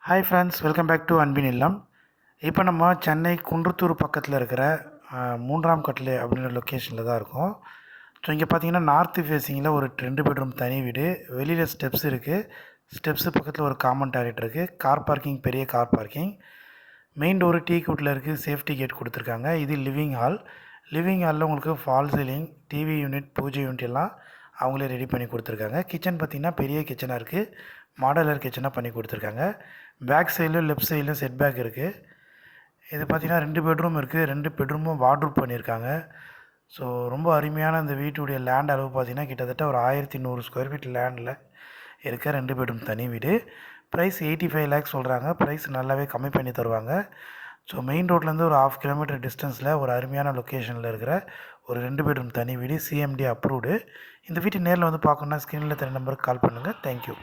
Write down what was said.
Hi friends, welcome back to அன்பின் இல்லம். இப்போ நம்ம சென்னை குன்றத்தூர் பக்கத்தில் இருக்கிற 3ஆம் கட்டில் அப்படின்ற லொக்கேஷனில் தான் இருக்கோம். ஸோ இங்கே பார்த்தீங்கன்னா நார்த்து ஃபேஸிங்கில் ஒரு 2 பெட்ரூம் தனி வீடு, வெளியில் ஸ்டெப்ஸ் இருக்குது. ஸ்டெப்ஸு பக்கத்தில் ஒரு காமன் டாய்லெட் இருக்குது. கார் பார்க்கிங், பெரிய car parking. Main door teak வுட்டில் இருக்குது. சேஃப்டி கேட் கொடுத்துருக்காங்க. இது லிவிங் ஹால். லிவிங் ஹாலில் உங்களுக்கு ஃபால் சீலிங், டிவி யூனிட், பூஜை யூனிட் எல்லாம் அவங்களே ரெடி பண்ணி கொடுத்துருக்காங்க. கிச்சன் பார்த்திங்கன்னா பெரிய கிச்சனாக இருக்குது. மாடலர் கிச்சனாக பண்ணி கொடுத்துருக்காங்க. பேக் சைடில் லெஃப்ட் சைடில் செட் பேக் இருக்குது. இது பார்த்திங்கன்னா 2 பெட்ரூம் இருக்குது. 2 பெட்ரூமும் வார்ட்ரூப் பண்ணியிருக்காங்க. ஸோ ரொம்ப அருமையான இந்த வீட்டுடைய லேண்ட் அளவு பார்த்திங்கன்னா கிட்டத்தட்ட ஒரு 1100 ஸ்கொயர் ஃபீட் லேண்டில் இருக்க 2 பெட்ரூம் தனி வீடு. ப்ரைஸ் 85 லேக்ஸ் சொல்கிறாங்க. ப்ரைஸ் நல்லாவே கம்மி பண்ணி தருவாங்க. ஸோ மெயின் ரோட்லேருந்து ஒரு 1/2 கிலோமீட்டர் டிஸ்டன்ஸில் ஒரு அருமையான லொக்கேஷனில் இருக்கிற ஒரு 2 பெட்ரூம் தனி வீடு, சிஎம்டி அப்ரூவ்டு. இந்த வீட்டை நேரில் வந்து பார்க்கணுன்னா ஸ்க்ரீனில் தனி நம்பருக்கு கால் பண்ணுங்கள். தேங்க்யூ.